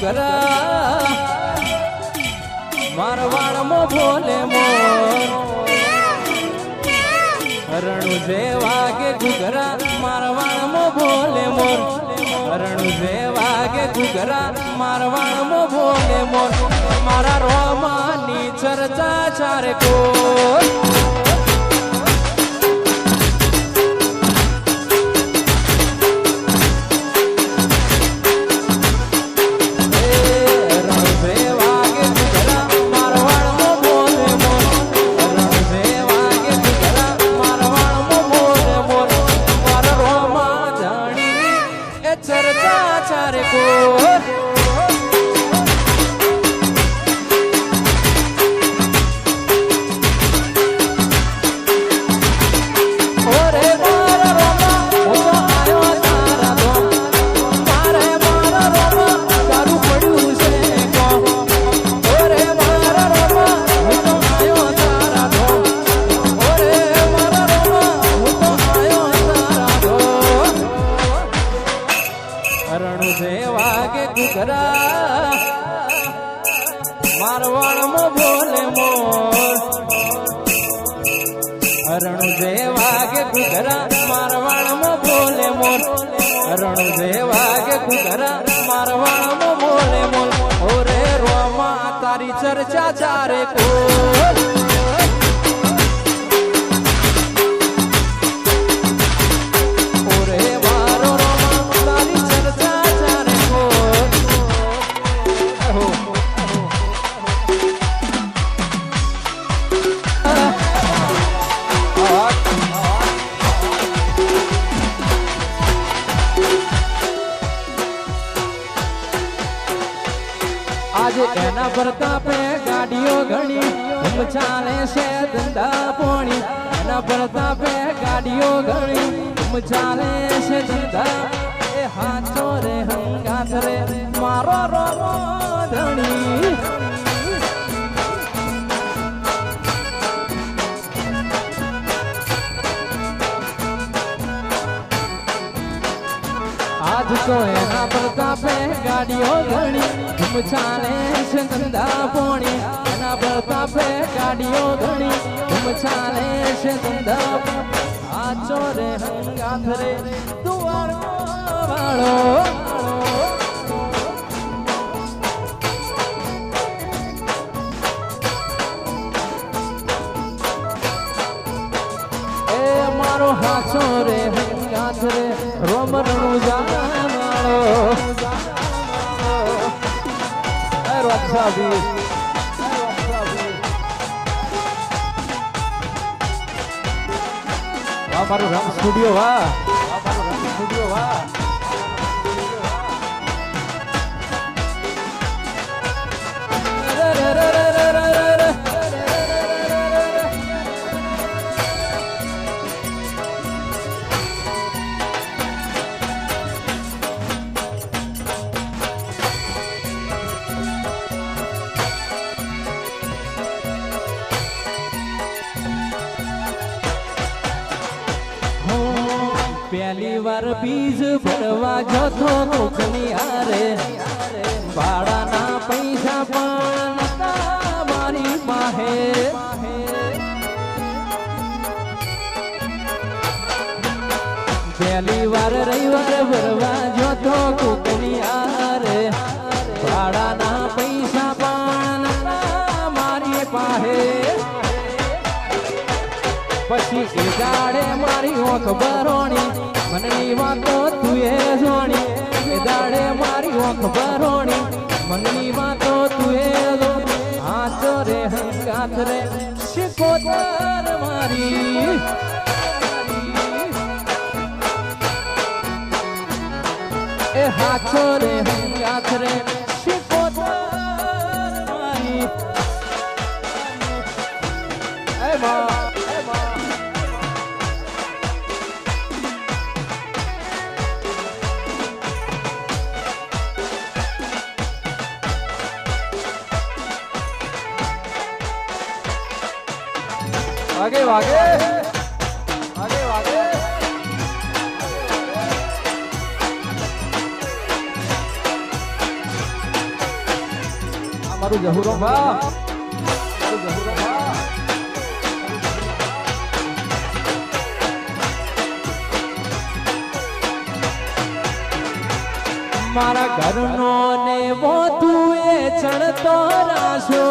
ઘુઘરા મારવાડમાં બોલે મોર હરણું જે વાગે ઘુઘરા મારવાડમાં બોલે મોર હરણું જે વાગે ઘુઘરા મારવાડમાં બોલે મોર મારા રોમાની ચર્ચા ચારે કોર મારવાડમાં બોલે મોર હરણું જે વાગે ઘુઘરા મારવાડમાં બોલે મોર હરણું જે વાગે ઘુઘરા મારવાડમાં બોલે મોર ઓરે રોમા તારી ચર્ચા ચારે કોર આજે એના પ્રતાપે ગાડીઓ ઘણી ધૂમ ચાલે છે ધંધા પોણી એના પ્રતાપે ગાડીઓ ઘણી ધૂમ ચાલે છે ધંધા એ હાથો રે હંગાથ રે મારો રોમો ધણી આજ તો એના પ્રતાપે ગાડીઓ ઘણી ધૂમ ચાલે છે ધંધા પોણી એના પ્રતાપે ગાડીઓ ઘણી ધૂમ ચાલે છે ધંધા આચો રે હંગાથ રે દુવાળો વાળો એ મારો હાચો રે હંગાથ રે રોમરણું જાવાળો Roxavi મારું રંગ સ્ટુડિયો વાહ પહેલી વાર બીજ ભરવા જતો કોકની હારે ભાડાના પૈસા પણ નતા મારી પાસે પહેલી વાર રવિવાર ભરવા જતો કોકની હારે ભાડાના પૈસા પણ નતા મારી પાસે પછી એ દાડે મારી ઓંખ ભરોણી મનની વાતો તું એ જોણી એ દાડે મારી ઓંખ ભરોણી મનની વાતો તું એ જોણી હાથો રે હંગાથ રે શિકોતર મારી એ હાથો રે હંગાથ રે શિકોતર મારી એ મા आगे आगे आगे आगे મારું જહુરો બા મારા ઘરનો ને વો તું એ ચડતો રાશો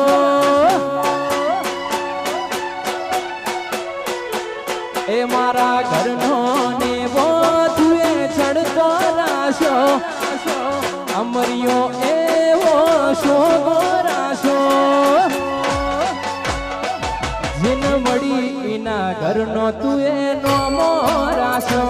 એ મારા ઘરનો ને વો તું એ ચડતો રાશો અમરિયો એવો શોગો રાશો જીન મળી એના ઘરનો તું એનો મોરાશો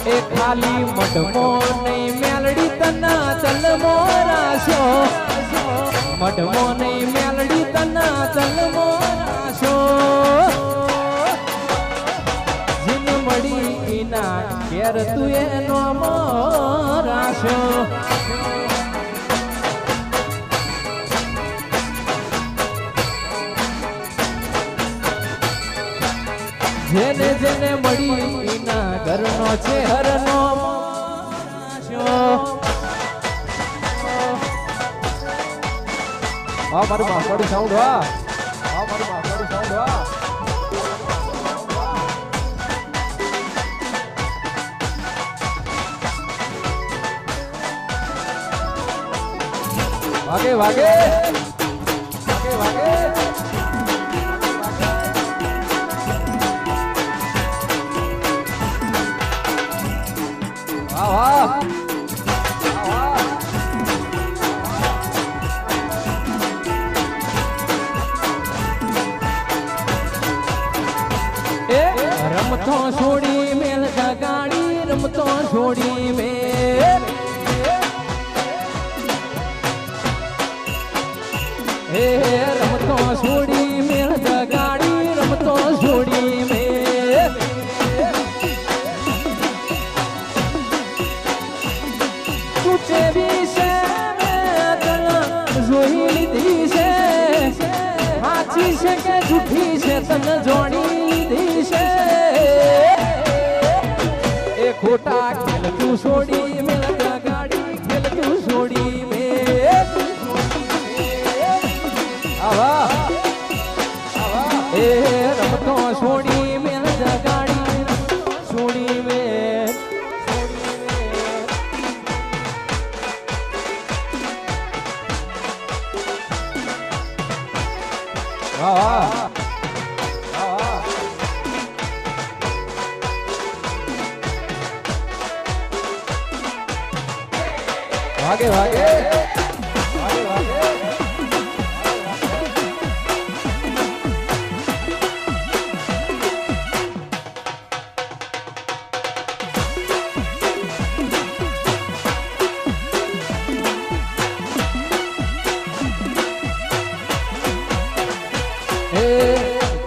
એ ખાલી મઢમો નહીં મેલડી તના તલમો રાશો મઢમો નહીં મેલડી તના તલમો રાશો જીન મળી એના ઘેર તું એનો મોરાશો જેને જેને મળી એના ઘરનો છે હરનો મારું માફડી સાઉન્ડ હા મારું માફડી સાઉન્ડ હા વાગે વાગે વાગે વાગે રમતો છોડી મેલ ગાડી રમતો છોડી મેલ હે રમતો છોડી મેલ ગાડી રમતો છોડી મેલ તુચે બી છે જોઈ લીધી છે સાચી છે કે જૂઠી છે તને જોડી લીધી છે એ ખોટા ખેલ તું છોડી મેલ ગાડી ખેલ તું છોડી મેલ આવા એ રમતો છોડી મેલ ગાડી છોડી મેલ વાગે વાગે વાગે વાગે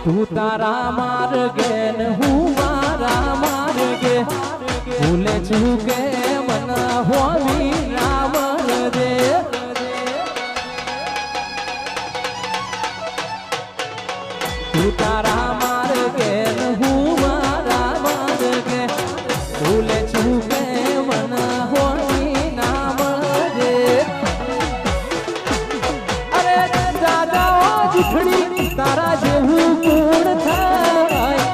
તું તારા માર્ગે ને હું મારા માર્ગે ભૂલે છું કે મના હોવી રામ દે તું તારા માર્ગે ને હું મારા માર્ગે ભૂલે છું કે મના હોવી નામ દે અરે દાદા જુઠડી તારા જેવું ગુણ થાય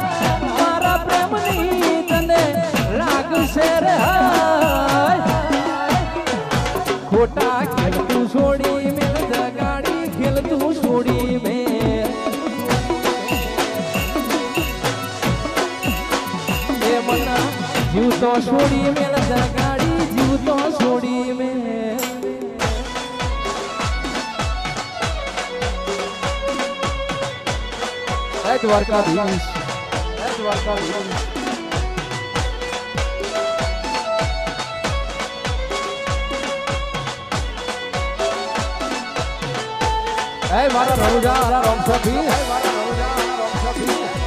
મારા પ્રેમની તને લાગશે રે ખોટા ખેલ તું છોડી મેલ ગાડી ખેલ તું છોડી મેલ એ મના જીવ તો છોડી મેલ ગાડી જીવ તો છોડી મેલ દ્વારકાધીશ દ્વારકાધીશ હે મારા રણુજા મારા રમસભી હે મારા રણુજા મારા રમસભી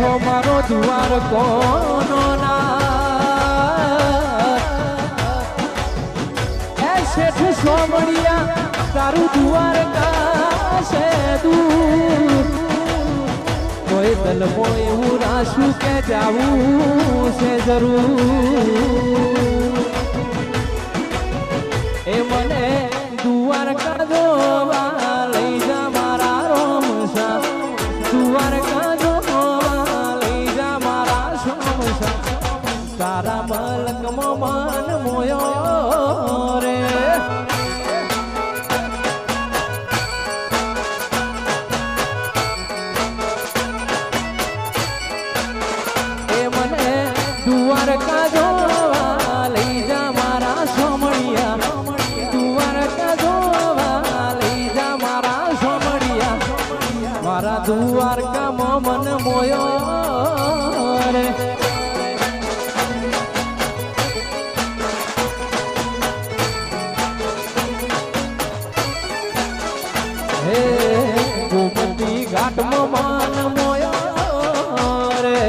બેઠો મારો જુવાર કોનો ના શેઠ સોમણિયા તારું જુવાર કાશે દૂર કોઈ તલમો એવું રાશું કે જાવું છે જરૂર એ મને દ્વારકા જોવા લઈ જા મારા રોમસા દ્વારકા જોવા લઈ જા મારા સોમસા તારા મલકમાં મન મોયો રે એ મને દ્વારકા જોવા લઈ જા મારા સોમણિયા મારા દ્વારકામાં મન મોયો રે હે ગોમતી ઘાટમાં મન મોયો રે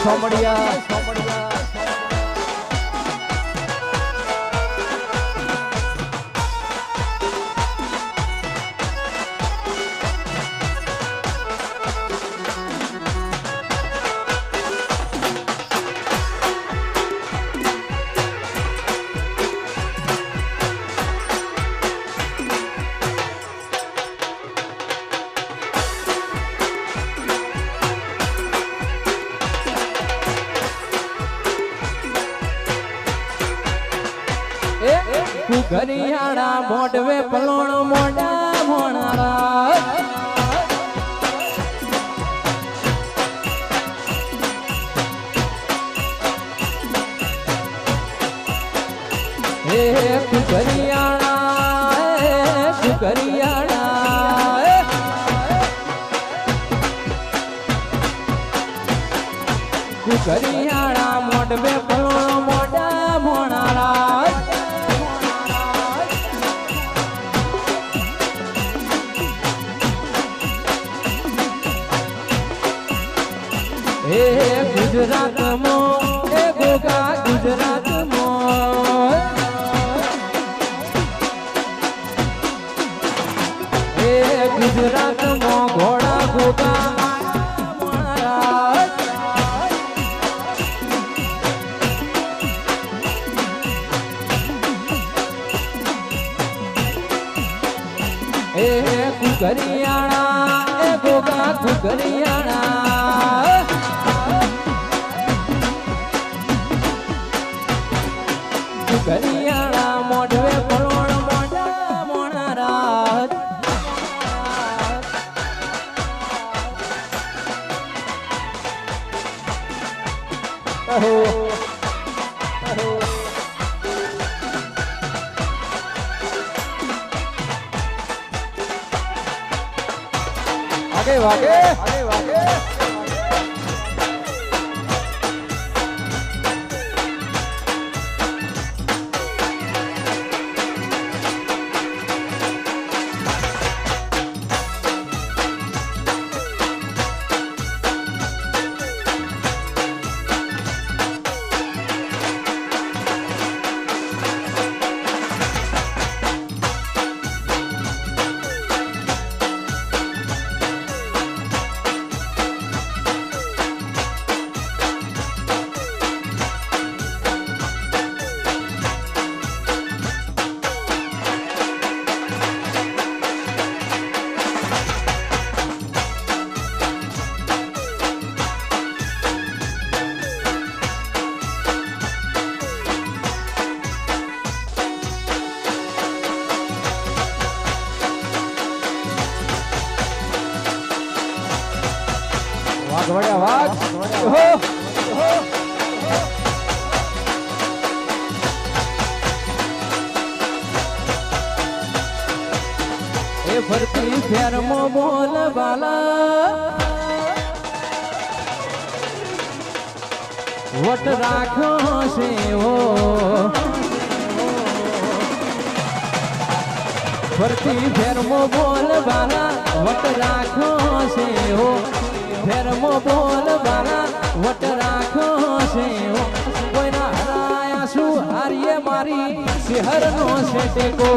સોમડિયા ઘરિયાળા મોઢવે પલોણ મોઢા મોણારા હે ઘરિયાળા ઘરિયાળા મોઢવે પલોણ મોઢા મોણારા એ ગુજરાતમાં એ ગોગા ગુજરાતમાં એ ગુજરાતમાં ઘોડા ગોગા એ કુકરિયાણા એ ગોગા કુકરિયાણા કુકરિયાણા મોઢવે પરોણ મોઢા મોણારા आगे वागे वाग बढ़िया वाग हो ए भरती फेर मो बोल बाला वट राखो से हो ફરતી ફેરમો બોલ બાલા વટ રાખો છે હો ફેરમો બોલ બાલા વટ રાખો છે હો કોઈના હરાયા શું હારીએ મારી શહેરનો છે ટેકો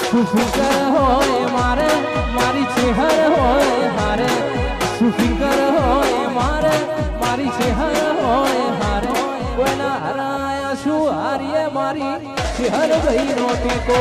સુફિકર હોય મારે મારી ચેહર હોય હારે સુફિકર હોય મારે મારી ચેહર હોય હારે કોઈના હરાયા શું હારીએ મારી ચેહર ગઈ નો ટેકો